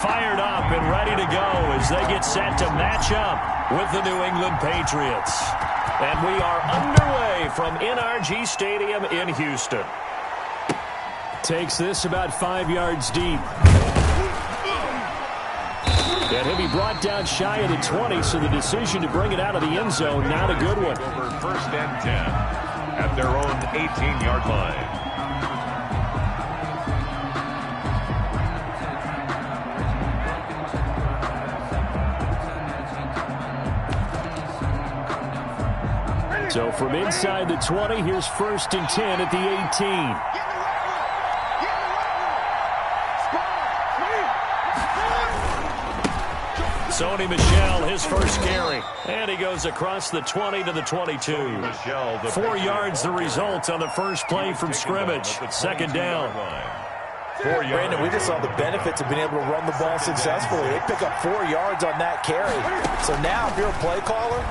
Fired up and ready to go as they get set to match up with the New England Patriots. And we are underway from NRG Stadium in Houston. Takes this about 5 yards deep. And he'll be brought down shy of the 20, so the decision to bring it out of the end zone, not a good one. Over first and 10 at their own 18-yard line. So from inside the 20, here's first and 10 at the 18. Sony Michel, his first carry. And he goes across the 20 to the 22. 4 yards the result on the first play from scrimmage. Second down. Brandon, we just saw the benefits of being able to run the ball successfully. They pick up 4 yards on that carry. So now if you're a play caller,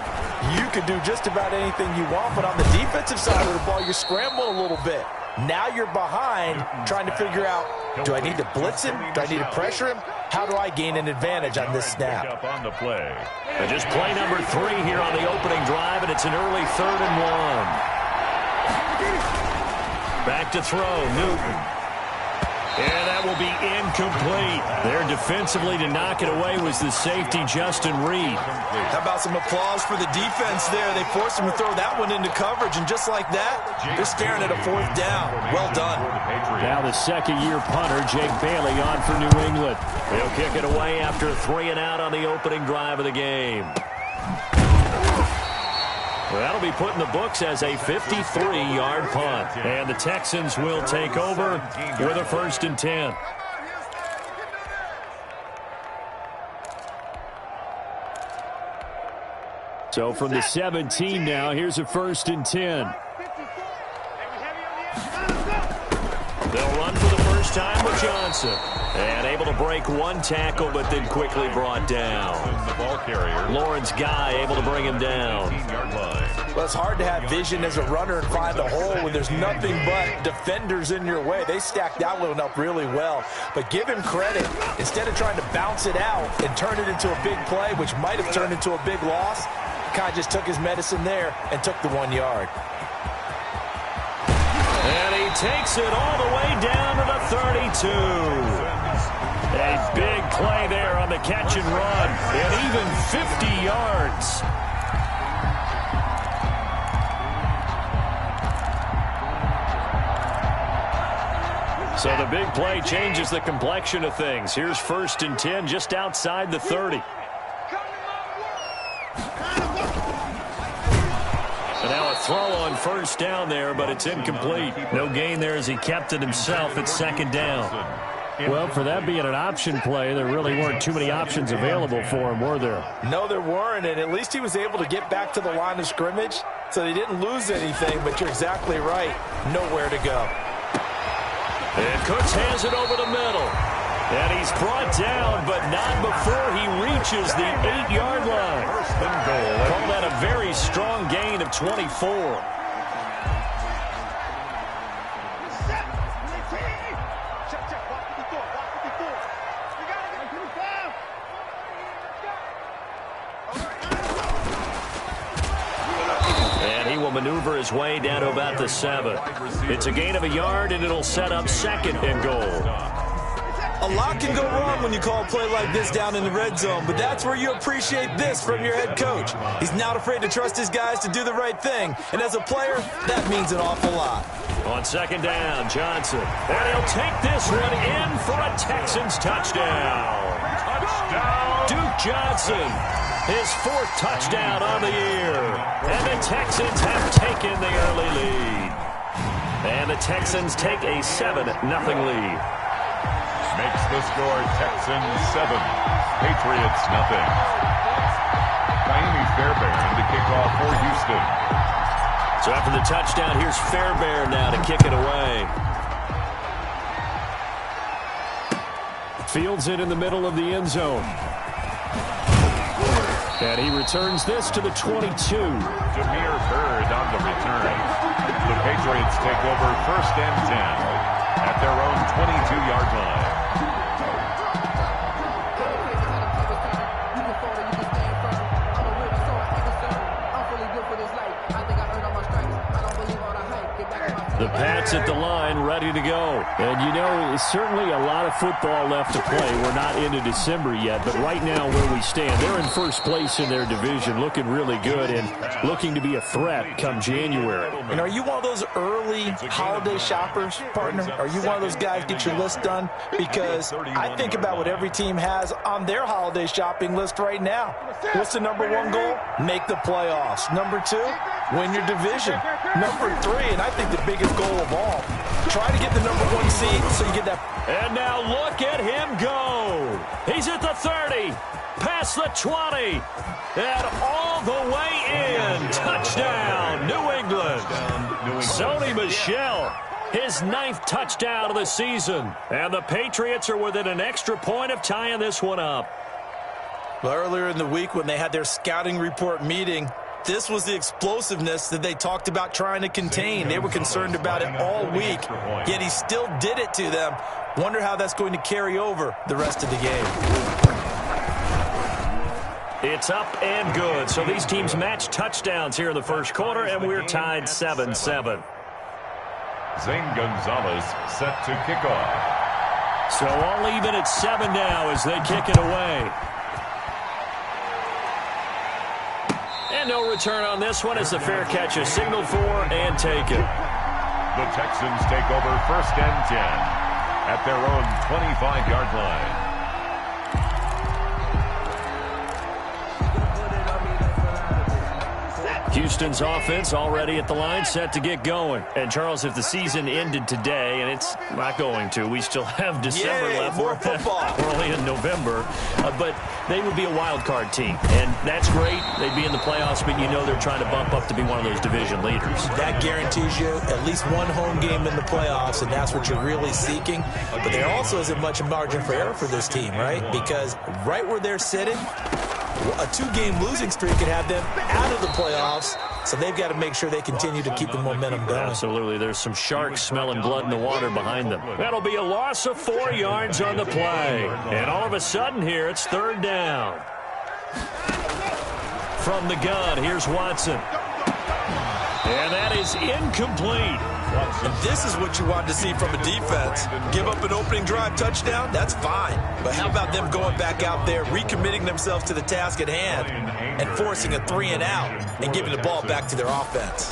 you can do just about anything you want. But on the defensive side of the ball, you're scrambling a little bit. Now you're behind trying to figure out, do I need to blitz him? Do I need to pressure him? How do I gain an advantage on this snap? On the play. And just play number 3 here on the opening drive, and it's an early 3rd and 1. Back to throw, Newton. And that will be incomplete. There defensively to knock it away was the safety, Justin Reed. How about some applause for the defense there? They forced him to throw that one into coverage, and just like that, they're staring at a 4th down. Well done. Now the second-year punter, Jake Bailey, on for New England. He'll kick it away after 3 and out on the opening drive of the game. Well, that'll be put in the books as a 53-yard punt. And the Texans will take over with a first and 10. So from the 17 now, here's a first and 10. They'll run for the first time with Johnson. And able to break one tackle, but then quickly brought down. The ball carrier. Lawrence Guy able to bring him down. Well, it's hard to have vision as a runner and find a hole when there's nothing but defenders in your way. They stacked that one up really well. But give him credit. Instead of trying to bounce it out and turn it into a big play, which might have turned into a big loss, Kai just took his medicine there and took the 1 yard. And he takes it all the way down to the 32. A big play there on the catch and run, and even 50 yards. So the big play changes the complexion of things. Here's first and 10 just outside the 30. And now a throw on first down there, but it's incomplete. No gain there as he kept it himself at second down. Well, for that being an option play, there really weren't too many options available for him, were there? No, there weren't, and at least he was able to get back to the line of scrimmage, so they didn't lose anything, but you're exactly right. Nowhere to go. And Cooks has it over the middle. And he's brought down, but not before he reaches the 8-yard line. Call that a very strong gain of 24. Maneuver his way down to about the 7. It's a gain of a yard, and it'll set up second and goal. A lot can go wrong when you call a play like this down in the red zone, but that's where you appreciate this from your head coach. He's not afraid to trust his guys to do the right thing, and as a player, that means an awful lot. On second down, Johnson. And he'll take this one in for a Texans touchdown. Touchdown! Duke Johnson. His 4th touchdown on the year. And the Texans have taken the early lead. And the Texans take a 7-0 lead. Makes the score Texans 7, Patriots 0. Miami Fairbairn to kick off for Houston. So after the touchdown, here's Fairbairn now to kick it away. Fields it in the middle of the end zone. And he returns this to the 22. Jameer Byrd on the return. The Patriots take over first and 10 at their own 22-yard line. The Pats at the line, ready to go. And, you know, certainly a lot of football left to play. We're not into December yet, but right now where we stand, they're in first place in their division, looking really good and looking to be a threat come January. And are you one of those early holiday shoppers, partner? Are you one of those guys get your list done? Because I think about what every team has on their holiday shopping list right now. What's the number one goal? Make the playoffs. Number two, win your division. Number three, and I think the biggest goal of all, try to get the number one seed so you get that. And now look at him go. He's at the 30, past the 20, and all the way in. Touchdown, New England. Sony Michel, his 9th touchdown of the season. And the Patriots are within an extra point of tying this one up. Well, earlier in the week when they had their scouting report meeting, this was the explosiveness that they talked about trying to contain. They were concerned about it all week, yet he still did it to them. Wonder how that's going to carry over the rest of the game. It's up and good. So these teams match touchdowns here in the first quarter, and we're tied 7-7. Zane Gonzalez set to kick off. So all even at 7 now as they kick it away. And no return on this one as the fair catch is signaled for and taken. The Texans take over 1st and 10 at their own 25-yard line. Houston's offense already at the line, set to get going. And, Charles, if the season ended today, and it's not going to, we still have December left. More football. We're only in November. But they would be a wild card team. And that's great. They'd be in the playoffs, but you know they're trying to bump up to be one of those division leaders. That guarantees you at least one home game in the playoffs, and that's what you're really seeking. But there also isn't much margin for error for this team, right? Because right where they're sitting, a 2-game losing streak could have them out of the playoffs, so they've got to make sure they continue to keep the momentum going. Absolutely. There's some sharks smelling blood in the water behind them. That'll be a loss of 4 yards on the play. And all of a sudden here, it's 3rd down. From the gun, here's Watson. And that is incomplete. And this is what you want to see from a defense. Give up an opening drive touchdown, that's fine. But how about them going back out there, recommitting themselves to the task at hand, and forcing a 3-and-out and giving the ball back to their offense?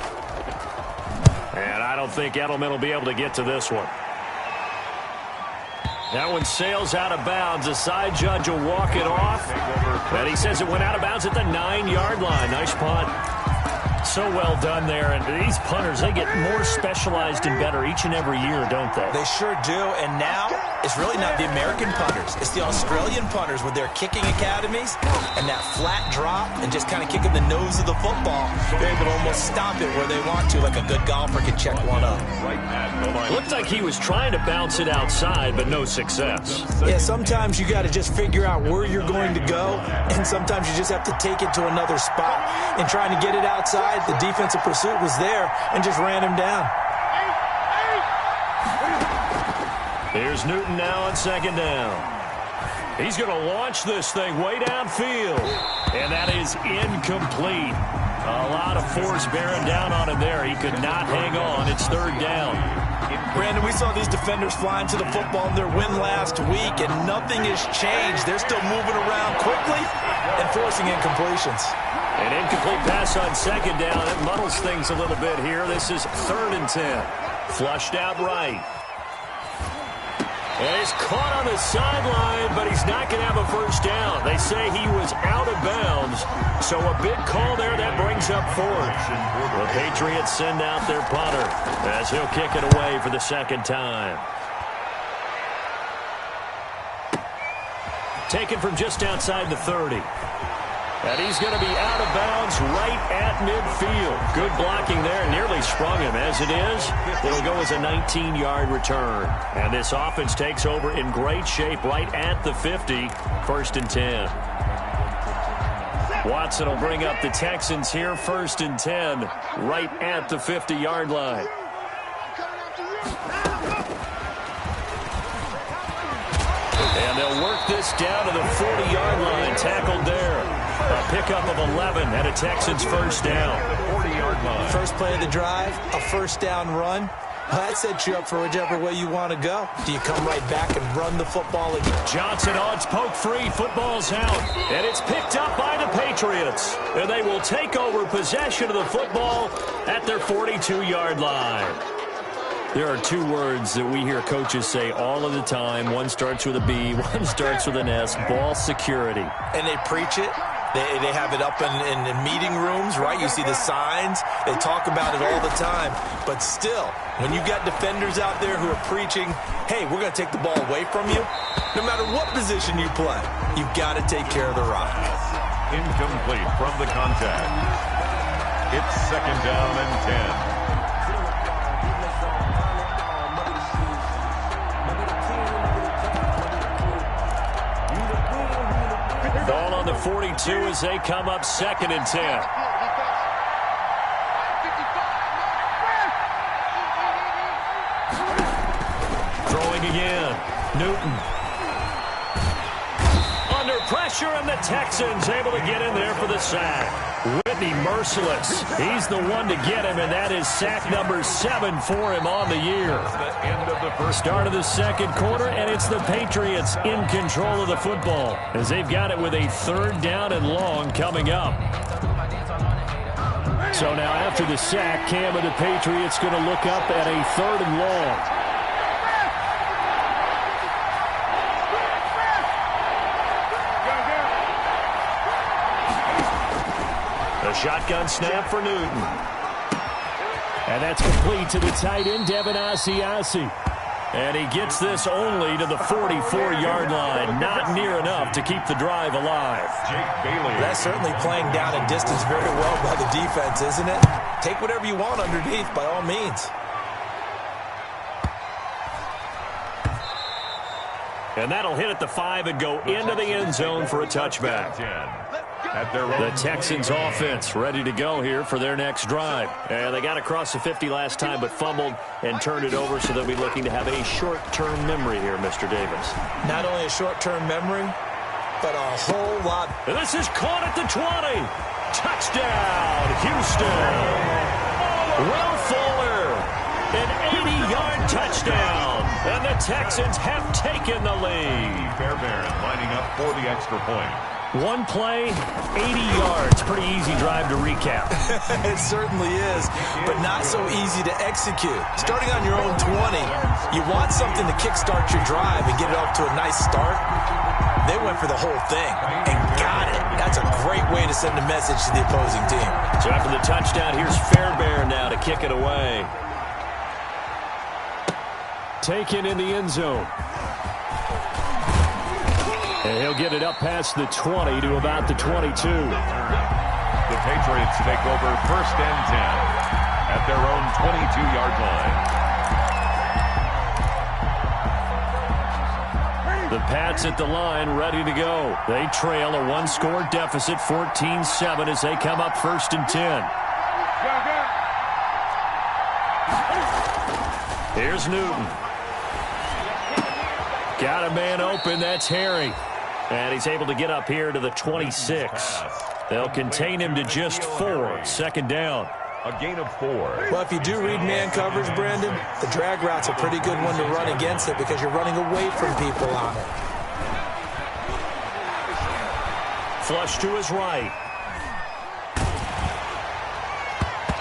And I don't think Edelman will be able to get to this one. That one sails out of bounds. The side judge will walk it off. And he says it went out of bounds at the 9-yard line. Nice punt. So well done there. And these punters, they get more specialized and better each and every year, don't they? They sure do. And now it's really not the American punters. It's the Australian punters with their kicking academies and that flat drop and just kind of kicking the nose of the football. They're able to almost stop it where they want to, like a good golfer can check one up. Looked like he was trying to bounce it outside, but no success. Yeah, sometimes you got to just figure out where you're going to go, and sometimes you just have to take it to another spot. And trying to get it outside, the defensive pursuit was there and just ran him down. Here's Newton now on 2nd down. He's going to launch this thing way downfield. And that is incomplete. A lot of force bearing down on him there. He could not hang on. It's 3rd down. Brandon, we saw these defenders flying to the football in their win last week, and nothing has changed. They're still moving around quickly and forcing incompletions. An incomplete pass on 2nd down. It muddles things a little bit here. This is 3rd and 10. Flushed out right. And he's caught on the sideline, but he's not going to have a 1st down. They say he was out of bounds, so a big call there that brings up 4th. The Patriots send out their punter as he'll kick it away for the 2nd time. Taken from just outside the 30. And he's going to be out of bounds right at midfield. Good blocking there. Nearly sprung him. As it is, it'll go as a 19-yard return. And this offense takes over in great shape right at the 50. 1st and 10. Watson will bring up the Texans here. 1st and 10 right at the 50-yard line. And they'll work this down to the 40-yard line. Tackled there. A pickup of 11 and a Texans 1st down. 40-yard line. First play of the drive, a 1st down run. Well, that sets you up for whichever way you want to go. Do you come right back and run the football again? Johnson odds poke free. Football's out. And it's picked up by the Patriots. And they will take over possession of the football at their 42-yard line. There are two words that we hear coaches say all of the time. One starts with a B, one starts with an S, ball security. And they preach it. They have it up in meeting rooms, right? You see the signs. They talk about it all the time. But still, when you got defenders out there who are preaching, hey, we're going to take the ball away from you, no matter what position you play, you've got to take care of the rock. Incomplete from the contact. It's 2nd down and 10. Ball on the 42 as they come up 2nd and 10. Throwing again. Newton. Under pressure, and the Texans able to get in there for the sack. Whitney merciless. He's the one to get him, and that is sack number 7 for him on the year. Start of the second quarter, and it's the Patriots in control of the football as they've got it with a 3rd down and long coming up. So now after the sack, Cam of the Patriots going to look up at a 3rd and long. A shotgun snap for Newton. And that's complete to the tight end, Devin Asiasi. And he gets this only to the 44-yard line. Not near enough to keep the drive alive. Jake Bailey. That's certainly playing down in distance very well by the defense, isn't it? Take whatever you want underneath, by all means. And that'll hit at the 5 and go into the end zone for a touchback. The Texans offense ready to go here for their next drive. And they got across the 50 last time but fumbled and turned it over, so they'll be looking to have a short-term memory here, Mr. Davis. Not only a short-term memory, but a whole lot. And this is caught at the 20. Touchdown, Houston. Will Fuller, an 80-yard touchdown. And the Texans have taken the lead. Fairbairn lining up for the extra point. One play, 80 yards. Pretty easy drive to recap. It certainly is, but not so easy to execute. Starting on your own 20, you want something to kickstart your drive and get it off to a nice start. They went for the whole thing and got it. That's a great way to send a message to the opposing team. So after the touchdown, here's Fairbairn now to kick it away. Taken in the end zone. And he'll get it up past the 20 to about the 22. The Patriots take over 1st and 10 at their own 22-yard line. The Pats at the line ready to go. They trail a 1-score deficit, 14-7 as they come up 1st and 10. Here's Newton. Got a man open. That's Harry. And he's able to get up here to the 26. They'll contain him to just 4. 2nd down. A gain of 4. Well, if you do read man coverage, Brandon, the drag route's a pretty good one to run against it because you're running away from people on it. Flush to his right.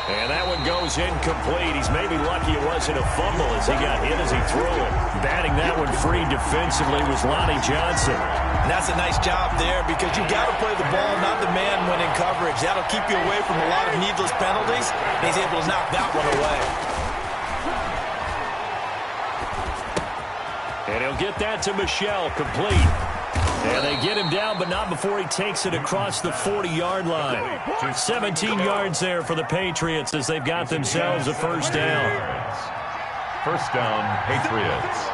And that one goes incomplete. He's maybe lucky it wasn't a fumble as he got hit as he threw it. Batting that one free defensively was Lonnie Johnson. And that's a nice job there because you got to play the ball, not the man when in coverage. That'll keep you away from a lot of needless penalties. And he's able to knock that one away. And he'll get that to Michel, complete. And they get him down, but not before he takes it across the 40-yard line. 17 yards there for the Patriots as they've got themselves a 1st down. 1st down, Patriots.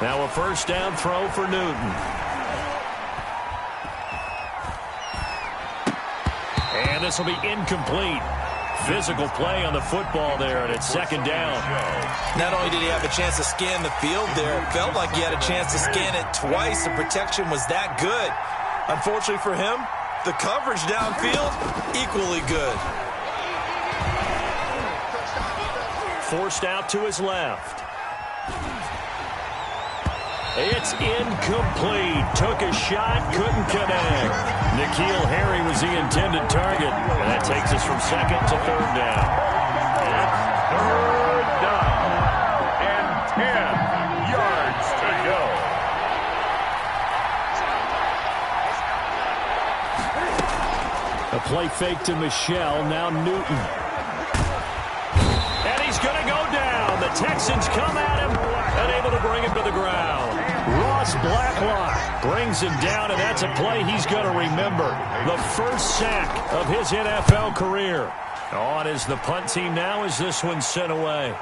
Now a 1st down throw for Newton. And this will be incomplete. Physical play on the football there, and it's 2nd down. Not only did he have a chance to scan the field there, it felt like he had a chance to scan it twice. The protection was that good. Unfortunately for him, The coverage downfield, equally good. Forced out to his left. It's incomplete. Took a shot, couldn't connect. N'Keal Harry was the intended target. And that takes us from second to third down. It's third down and 10 yards to go. A play fake to Michelle, now Newton. And he's going to go down. The Texans come at him and able to bring him to the ground. Ross Blacklock brings him down, and that's a play he's going to remember. The first sack of his NFL career. On is the punt team now as this one's sent away.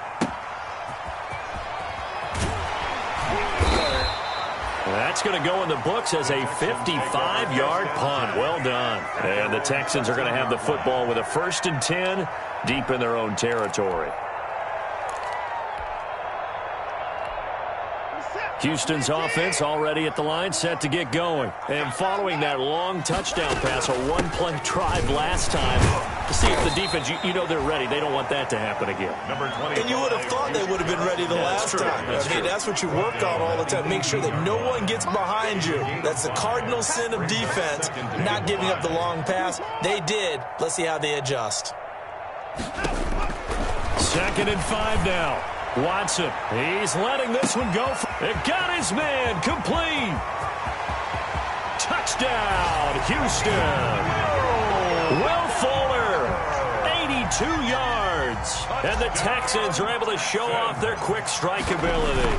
That's going to go in the books as a 55-yard punt. Well done. And the Texans are going to have the football with a 1st and 10 deep in their own territory. Houston's offense already at the line, set to get going. And following that long touchdown pass, a one-play drive last time, to see if the defense, you know they're ready. They don't want that to happen again. Number 20. And you would have thought they would have been ready the last time. That's what you work on all the time. Make sure that no one gets behind you. That's the cardinal sin of defense, not giving up the long pass. They did. Let's see how they adjust. 2nd and 5 now. Watson, he's letting this one go. It got his man complete. Touchdown, Houston. Will Fuller, 82 yards. And the Texans are able to show off their quick strike ability.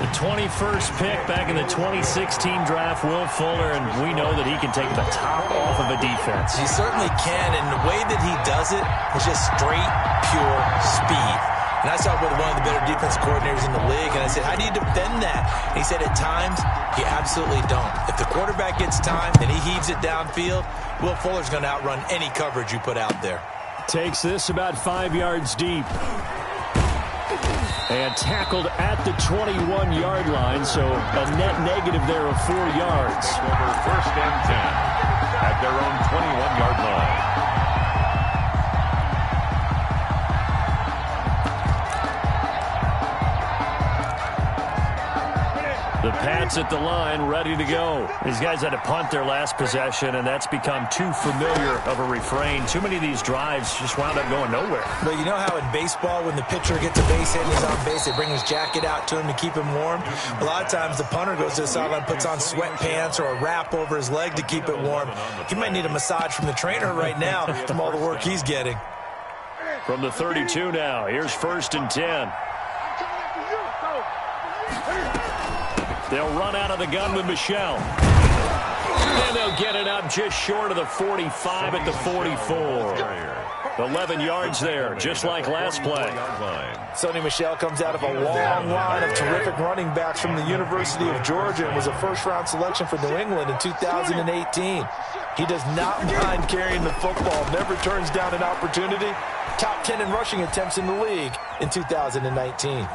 The 21st pick back in the 2016 draft, Will Fuller, and we know that he can take the top off of a defense. He certainly can, and the way that he does it is just straight, pure speed. And I saw it with one of the better defense coordinators in the league, and I said, how do you defend that? And he said, at times, you absolutely don't. If the quarterback gets time and he heaves it downfield, Will Fuller's going to outrun any coverage you put out there. Takes this about 5 yards deep. And tackled at the 21-yard line, so a net negative there of 4 yards. Over 1st and 10 at their own 21-yard line. The Pats at the line, ready to go. These guys had to punt their last possession, and that's become too familiar of a refrain. Too many of these drives just wound up going nowhere. But you know how in baseball, when the pitcher gets a base hit and he's on base, they bring his jacket out to him to keep him warm? A lot of times the punter goes to the sideline, puts on sweatpants or a wrap over his leg to keep it warm. He might need a massage from the trainer right now from all the work he's getting. From the 32 now, here's 1st and 10. They'll run out of the gun with Michelle. And they'll get it up just short of the 45 at the 44. 11 yards there, just like last play. Sonny Michel comes out of a long line of terrific running backs from the University of Georgia and was a first-round selection for New England in 2018. He does not mind carrying the football, never turns down an opportunity. Top 10 in rushing attempts in the league in 2019.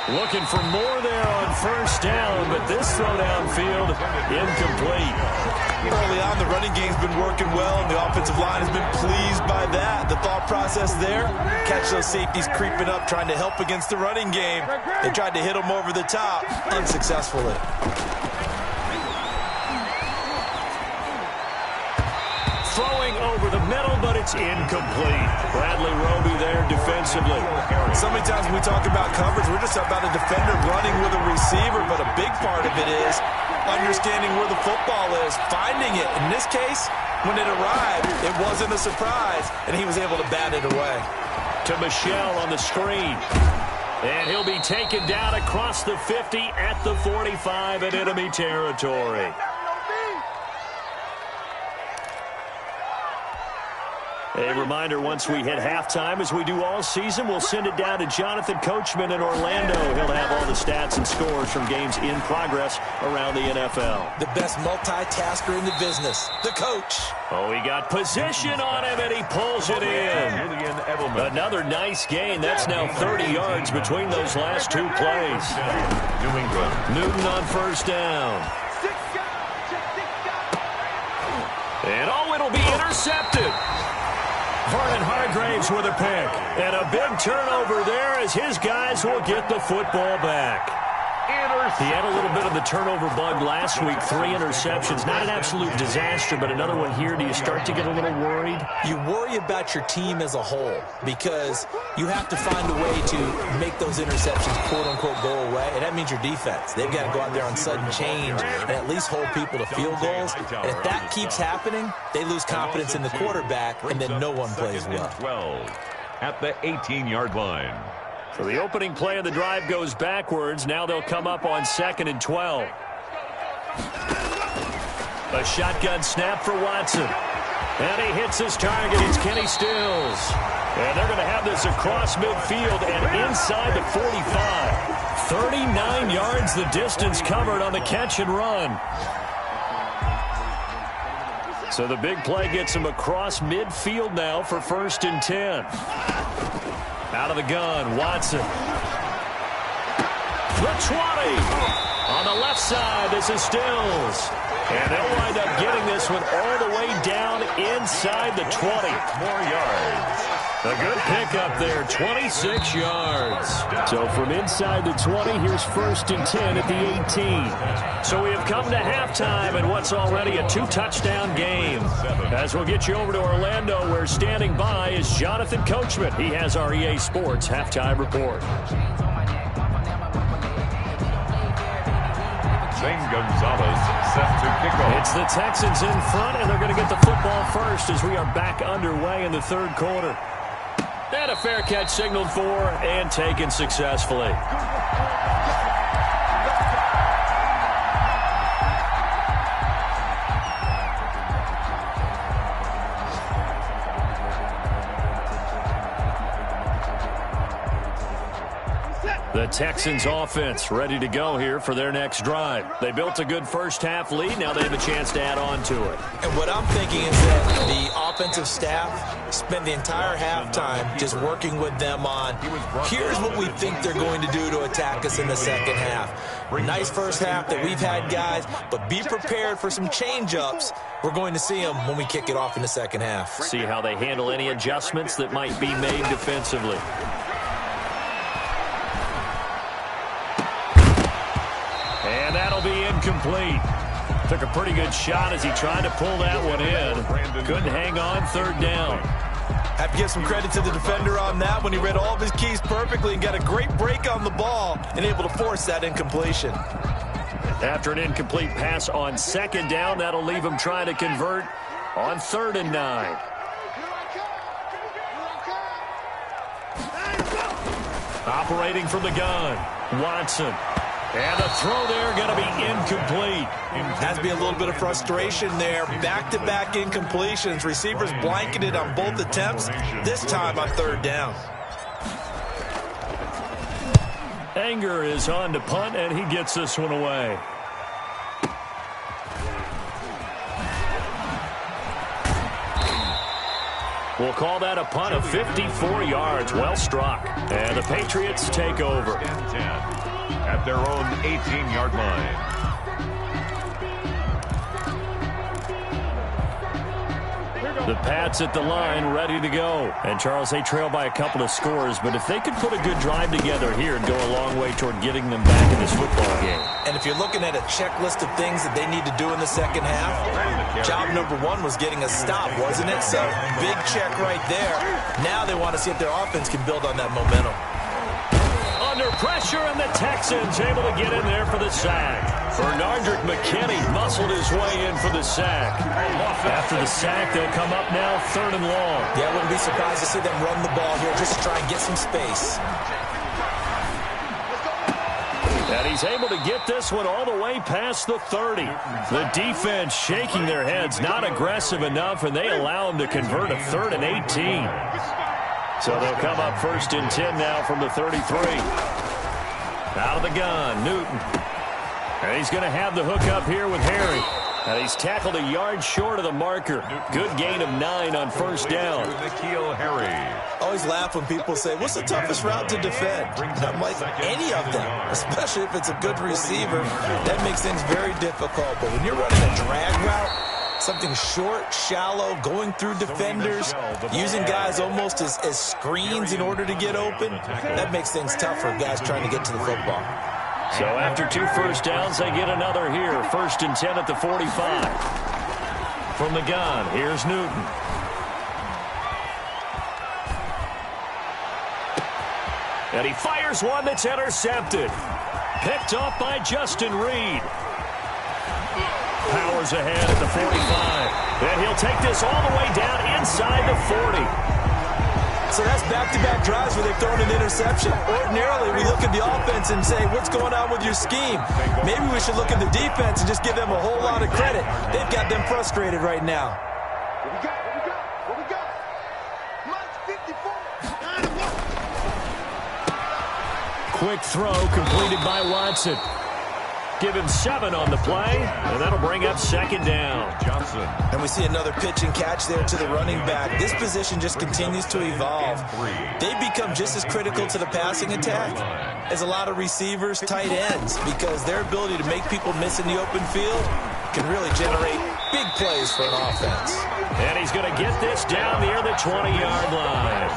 Looking for more there on 1st down, but this throw downfield incomplete. Early on, the running game's been working well, and the offensive line has been pleased by that. The thought process there, catch those safeties creeping up, trying to help against the running game. They tried to hit them over the top, unsuccessfully. Throwing over the middle, but it's incomplete. Bradley Roby there defensively. So many times when we talk about coverage, we're just about a defender running with a receiver, but a big part of it is understanding where the football is, finding it. In this case, when it arrived, it wasn't a surprise, and he was able to bat it away. To Michelle on the screen. And he'll be taken down across the 50 at the 45 in enemy territory. A reminder, once we hit halftime, as we do all season, we'll send it down to Jonathan Coachman in Orlando. He'll have all the stats and scores from games in progress around the NFL. The best multitasker in the business, the coach. Oh, he got position on him, and he pulls it in. Another nice gain. That's now 30 yards between those last two plays. New England. Newton on first down. And it'll be intercepted. Vernon Hargraves with a pick. And a big turnover there as his guys will get the football back. He had a little bit of the turnover bug last week. 3 interceptions. Not an absolute disaster, but another one here. Do you start to get a little worried? You worry about your team as a whole because you have to find a way to make those interceptions, quote-unquote, go away. And that means your defense. They've got to go out there on sudden change and at least hold people to field goals. And if that keeps happening, they lose confidence in the quarterback, and then no one plays well. 12 at the 18-yard line. So the opening play of the drive goes backwards. Now they'll come up on 2nd and 12. A shotgun snap for Watson. And he hits his target. It's Kenny Stills. And they're going to have this across midfield and inside the 45. 39 yards the distance covered on the catch and run. So the big play gets him across midfield now for 1st and 10. Out of the gun, Watson. The 20. On the left side, this is Stills. And they'll wind up getting this one all the way down inside the 20. More yards. A good pickup there, 26 yards. So from inside the 20, here's 1st and 10 at the 18. So we have come to halftime in what's already a 2-touchdown game. As we'll get you over to Orlando, where standing by is Jonathan Coachman. He has our EA Sports halftime report. Zane Gonzalez set to kick off. It's the Texans in front, and they're going to get the football first as we are back underway in the 3rd quarter. And a fair catch signaled for and taken successfully. The Texans offense ready to go here for their next drive. They built a good first-half lead. Now they have a chance to add on to it. And what I'm thinking is that the offensive staff spend the entire halftime just working with them on, here's what we think they're going to do to attack us in the second half. Nice first half that we've had, guys, but be prepared for some change-ups. We're going to see them when we kick it off in the second half. See how they handle any adjustments that might be made defensively. And that'll be incomplete. Took a pretty good shot as he tried to pull that one in. Couldn't hang on, 3rd down. Have to give some credit to the defender on that when he read all of his keys perfectly and got a great break on the ball and able to force that incompletion. After an incomplete pass on 2nd down, that'll leave him trying to convert on 3rd and 9. Operating from the gun, Watson. And the throw there going to be incomplete. Has to be a little bit of frustration there. Back-to-back incompletions. Receivers blanketed on both attempts, this time on 3rd down. Anger is on to punt, and he gets this one away. We'll call that a punt of 54 yards. Well struck. And the Patriots take over. At their own 18-yard line. The Pats at the line, ready to go. And, Charles, they trail by a couple of scores, but if they could put a good drive together here and go a long way toward getting them back in this football game. And if you're looking at a checklist of things that they need to do in the second half, job number 1 was getting a stop, wasn't it? So, big check right there. Now they want to see if their offense can build on that momentum. Under pressure, and the Texans able to get in there for the sack. Bernardrick McKinney muscled his way in for the sack. After the sack, they'll come up now 3rd and long. Yeah, I wouldn't be surprised to see them run the ball here just to try and get some space. And he's able to get this one all the way past the 30. The defense shaking their heads, not aggressive enough, and they allow him to convert a 3rd and 18. So they'll come up 1st and 10 now from the 33. Out of the gun, Newton. And he's going to have the hook up here with Harry. And he's tackled a yard short of the marker. Good gain of 9 on 1st down. Harry. Always laugh when people say, what's the toughest route to defend? And I'm like, any of them, especially if it's a good receiver. That makes things very difficult. But when you're running a drag route, something short, shallow, going through defenders, using guys almost as screens in order to get open, that makes things tough for guys trying to get to the football. So after 2 first downs, they get another here. 1st and 10 at the 45. From the gun, here's Newton. And he fires one that's intercepted. Picked off by Justin Reed. Powers ahead at the 45. And he'll take this all the way down inside the 40. So that's back-to-back drives where they've thrown an interception. Ordinarily, we look at the offense and say, what's going on with your scheme? Maybe we should look at the defense and just give them a whole lot of credit. They've got them frustrated right now. What we got? March 54. Quick throw completed by Watson. Give him 7 on the play, and that'll bring up 2nd down. Johnson. And we see another pitch and catch there to the running back. This position just continues to evolve. They become just as critical to the passing attack as a lot of receivers, tight ends, because their ability to make people miss in the open field can really generate big plays for an offense. And he's going to get this down near the 20-yard line.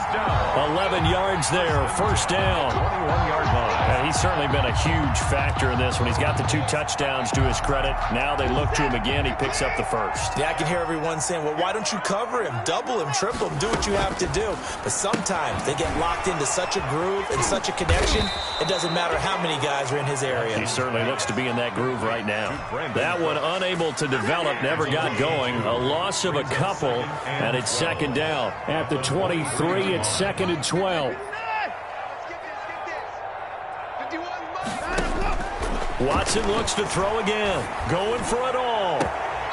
11 yards there, 1st down. 21-yard line. And he's certainly been a huge factor in this one. He's got the 2 touchdowns to his credit. Now they look to him again. He picks up the 1st. Yeah, I can hear everyone saying, well, why don't you cover him, double him, triple him, do what you have to do. But sometimes they get locked into such a groove and such a connection, it doesn't matter how many guys are in his area. He certainly looks to be in that groove right now. That one unable to develop, never got going. A loss of a couple, and it's 2nd down. At the 23, it's 2nd and 12. Watson looks to throw again. Going for it all.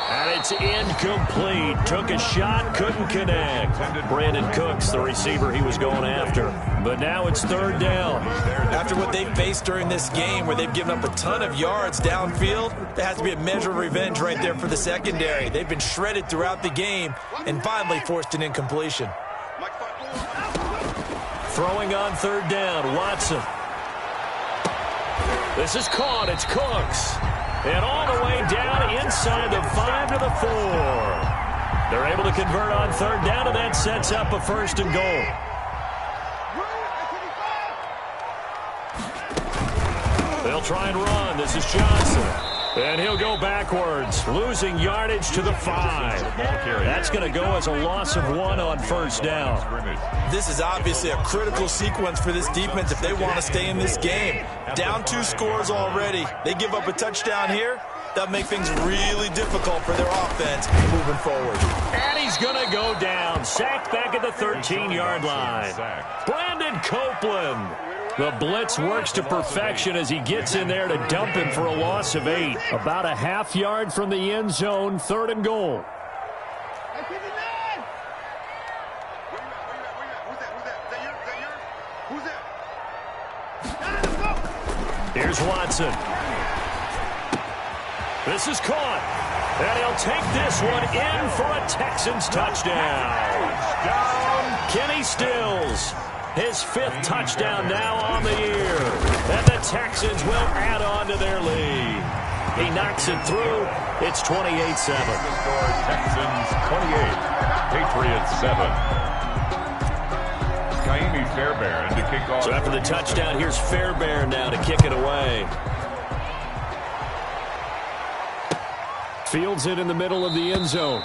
And it's incomplete. Took a shot, couldn't connect. Brandon Cooks, the receiver he was going after. But now it's 3rd down. After what they've faced during this game where they've given up a ton of yards downfield, there has to be a measure of revenge right there for the secondary. They've been shredded throughout the game and finally forced an incompletion. Throwing on 3rd down, Watson. This is caught. It's Cooks. And all the way down inside the 5 to the 4. They're able to convert on 3rd down, and that sets up a 1st and goal. They'll try and run. This is Johnson. And he'll go backwards, losing yardage to the 5. That's going to go as a loss of 1 on 1st down. This is obviously a critical sequence for this defense if they want to stay in this game. Down 2 scores already. They give up a touchdown here. That'll make things really difficult for their offense moving forward. And he's going to go down. Sacked back at the 13-yard line. Brandon Copeland. The blitz works to perfection as he gets in there to dump him for a loss of 8. About a half yard from the end zone, 3rd and goal. Here's Watson. This is caught. And he'll take this one in for a Texans touchdown. Kenny Stills. His 5th touchdown now on the year. And the Texans will add on to their lead. He knocks it through. It's 28-7. Texans 28, Patriots 7. Kaimi Fairbairn to kick off. So after the touchdown, here's Fairbairn now to kick it away. Fields it in the middle of the end zone.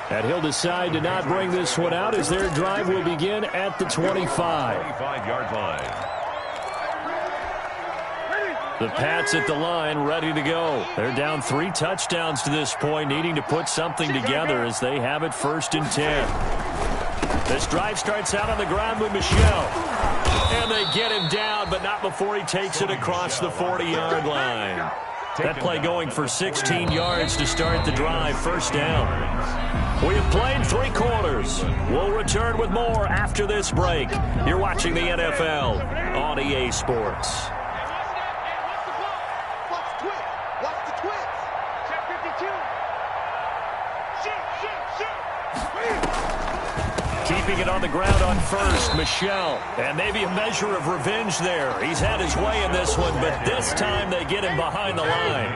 And he'll decide to not bring this one out as their drive will begin at the 25. 25-yard line. The Pats at the line, ready to go. They're down 3 touchdowns to this point, needing to put something together as they have it 1st and 10. This drive starts out on the ground with Michel. And they get him down, but not before he takes it across the 40-yard line. That play going for 16 yards to start the drive. First down. We have played 3 quarters. We'll return with more after this break. You're watching the NFL on EA Sports. Keeping it on the ground on first, Michel. And maybe a measure of revenge there. He's had his way in this one, but this time they get him behind the line.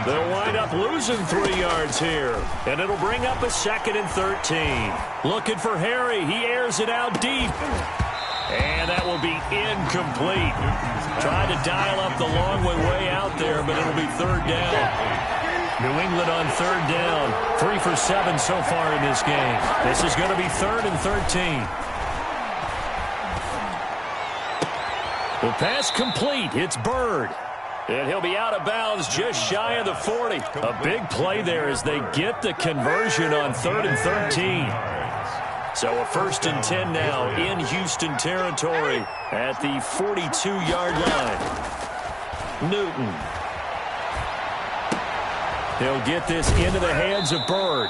They'll wind up losing 3 yards here. And it'll bring up a 2nd and 13. Looking for Harry. He airs it out deep. And that will be incomplete. Tried to dial up the long way out there, but it'll be 3rd down. New England on 3rd down. 3 for 7 so far in this game. This is going to be 3rd and 13. The pass complete. It's Bird. And he'll be out of bounds just shy of the 40. A big play there as they get the conversion on 3rd and 13. So a 1st and 10 now in Houston territory at the 42-yard line. Newton. He'll get this into the hands of Bird.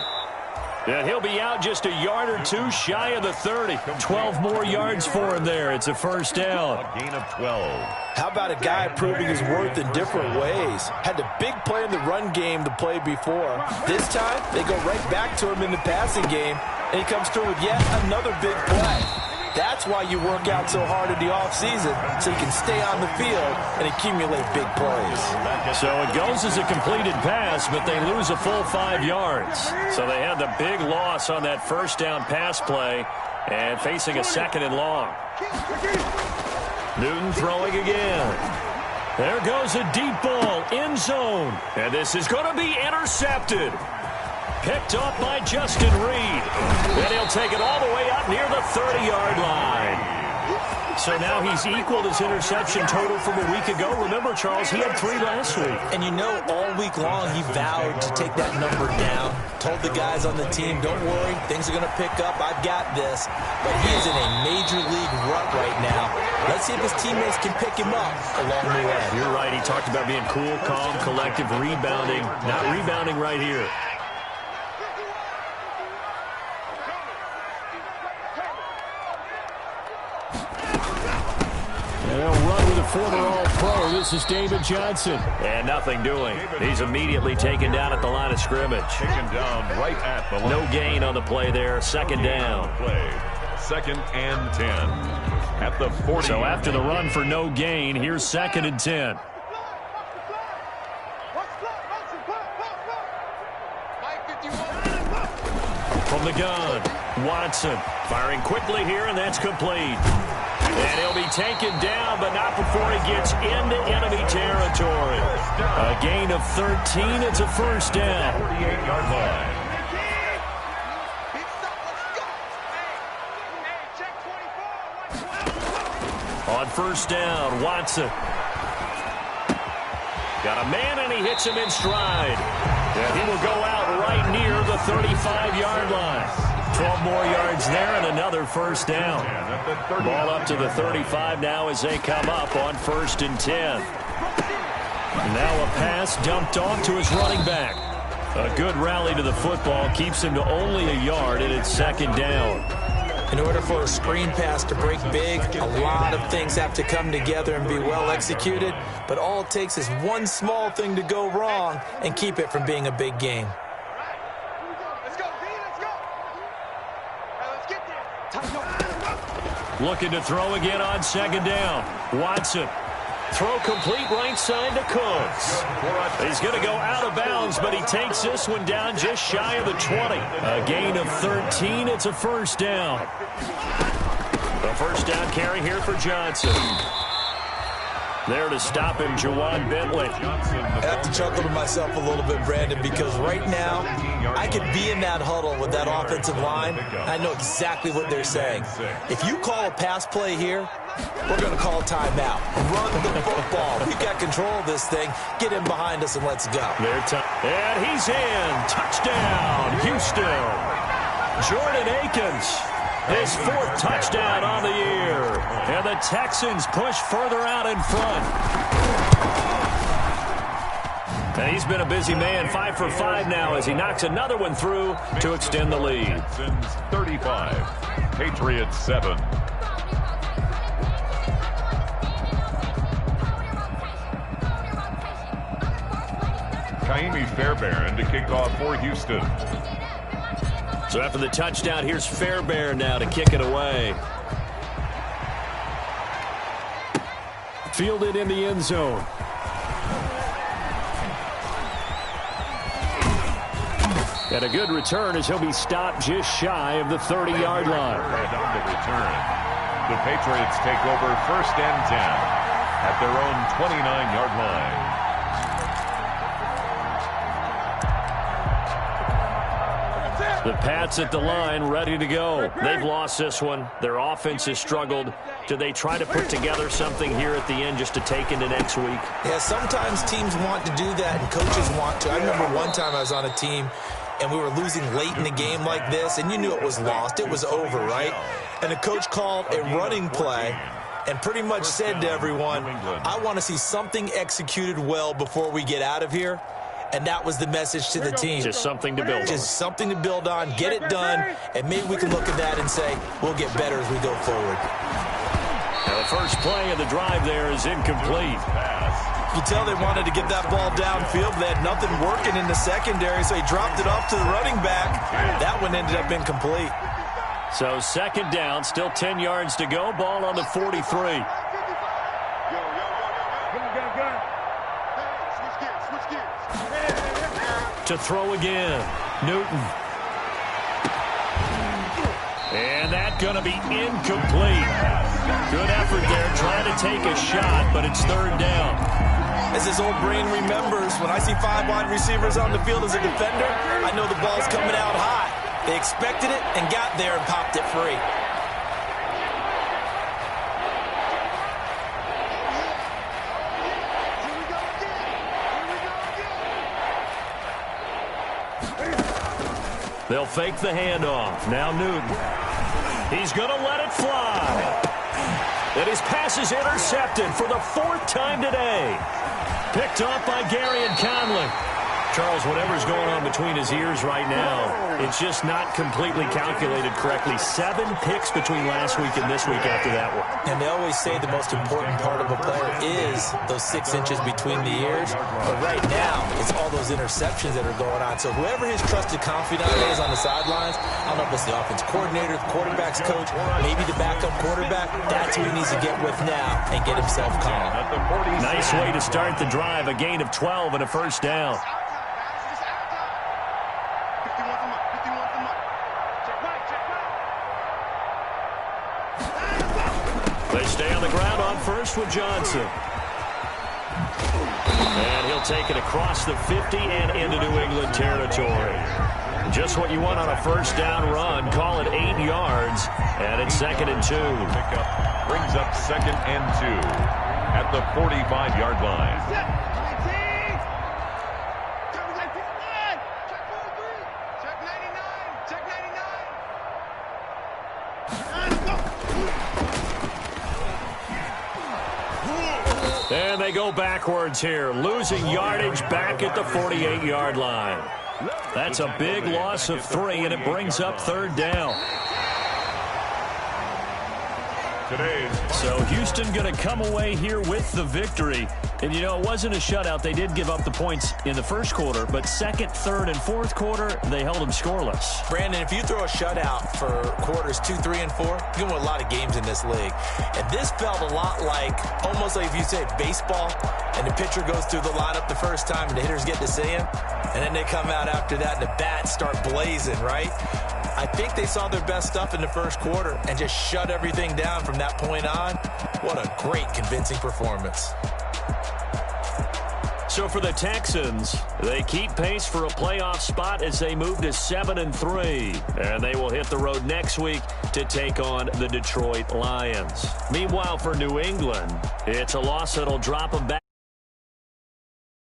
And he'll be out just a yard or 2 shy of the 30. 12 more yards for him there. It's a 1st down. A gain of 12. How about a guy proving his worth in different ways? Had a big play in the run game the play before. This time, they go right back to him in the passing game, and he comes through with yet another big play. That's why you work out so hard in the offseason, so you can stay on the field and accumulate big plays. So it goes as a completed pass, but they lose a full 5 yards. So they had the big loss on that 1st down pass play and facing a 2nd and long. Newton throwing again. There goes a deep ball, end zone. And this is going to be intercepted. Picked up by Justin Reed. And he'll take it all the way up near the 30-yard line. So now he's equaled his interception total from a week ago. Remember, Charles, he had 3 last week. And you know, all week long he vowed to take that number down. Told the guys on the team, don't worry, things are going to pick up. I've got this. But he is in a major league rut right now. Let's see if his teammates can pick him up along the way. You're right. He talked about being cool, calm, collective, rebounding. Not rebounding right here. They'll run with a former All-Pro. This is David Johnson. And nothing doing. He's immediately taken down at the line of scrimmage. Taken down right at the line. No gain on the play there. 2nd down. 2nd and 10 at the 40. So after the run for no gain, here's 2nd and 10. From the gun, Watson firing quickly here, and that's complete. And he'll be taken down, but not before he gets into enemy territory. A gain of 13. It's a 1st down. 48-yard line. On 1st down, Watson. Got a man, and he hits him in stride. And he will go out right near the 35-yard line. 12 more yards there and another 1st down. Ball up to the 35 now as they come up on 1st and 10. Now a pass dumped off to his running back. A good rally to the football keeps him to only a yard, and it's 2nd down. In order for a screen pass to break big, a lot of things have to come together and be well executed, but all it takes is one small thing to go wrong and keep it from being a big game. Looking to throw again on 2nd down. Watson. Throw complete right side to Cooks. He's going to go out of bounds, but he takes this one down just shy of the 20. A gain of 13. It's a 1st down. A 1st down carry here for Johnson. There to stop him, Juwan Bentley. I have to chuckle to myself a little bit, Brandon, because right now I could be in that huddle with that offensive line. I know exactly what they're saying. If you call a pass play here, we're going to call a timeout. Run the football. We've got control of this thing. Get him behind us and let's go. And he's in. Touchdown, Houston. Jordan Akins His 4th touchdown on the year. And the Texans push further out in front. And he's been a busy man, 5 for 5 now as he knocks another one through to extend the lead. Texans 35, Patriots 7. Kaimi Fairbairn to kick off for Houston. So after the touchdown, here's Fairbairn now to kick it away. Fielded in the end zone. And a good return as he'll be stopped just shy of the 30-yard line. Right on the return. The Patriots take over 1st and 10 at their own 29-yard line. The Pats at the line, ready to go. They've lost this one. Their offense has struggled. Do they try to put together something here at the end just to take into next week? Yeah, sometimes teams want to do that and coaches want to. I remember one time I was on a team and we were losing late in the game like this, and you knew it was lost. It was over, right? And the coach called a running play and pretty much said to everyone, I want to see something executed well before we get out of here. And that was the message to the team. Just something to build on. Just something to build on, get it done, and maybe we can look at that and say, we'll get better as we go forward. Now the first play of the drive there is incomplete. You can tell they wanted to get that ball downfield, but they had nothing working in the secondary, so he dropped it off to the running back. That one ended up incomplete. So 2nd down, still 10 yards to go, ball on the 43. To throw again, Newton. And that's going to be incomplete. Good effort there, trying to take a shot, but it's 3rd down. As his old brain remembers, when I see 5 wide receivers on the field as a defender, I know the ball's coming out high. They expected it and got there and popped it free. They'll fake the handoff. Now Newton. He's going to let it fly. And his pass is intercepted for the 4th time today. Picked off by Gary and Conley. Charles, whatever's going on between his ears right now, it's just not completely calculated correctly. 7 picks between last week and this week after that one. And they always say the most important part of a player is those 6 inches between the ears. But right now, it's all those interceptions that are going on. So whoever his trusted confidant is on the sidelines, I don't know if it's the offense coordinator, the quarterback's coach, maybe the backup quarterback, that's who he needs to get with now and get himself calm. Nice way to start the drive, a gain of 12 and a 1st down. They stay on the ground on first with Johnson. And he'll take it across the 50 and into New England territory. Just what you want on a 1st down run. Call it 8 yards. And it's 2nd and 2. Pickup brings up 2nd and 2 at the 45-yard line. And they go backwards here, losing yardage back at the 48-yard line. That's a big loss of 3, and it brings up 3rd down. So Houston going to come away here with the victory. And, you know, it wasn't a shutout. They did give up the points in the 1st quarter, but 2nd, 3rd, and 4th quarter, they held them scoreless. Brandon, if you throw a shutout for quarters 2, 3, and 4, you win a lot of games in this league. And this felt a lot like, almost like if you say baseball, and the pitcher goes through the lineup the first time, and the hitters get to see him, and then they come out after that, and the bats start blazing, right? I think they saw their best stuff in the 1st quarter and just shut everything down from that point on. What a great, convincing performance. So for the Texans, they keep pace for a playoff spot as they move to 7-3. And they will hit the road next week to take on the Detroit Lions. Meanwhile, for New England, it's a loss that'll drop them back.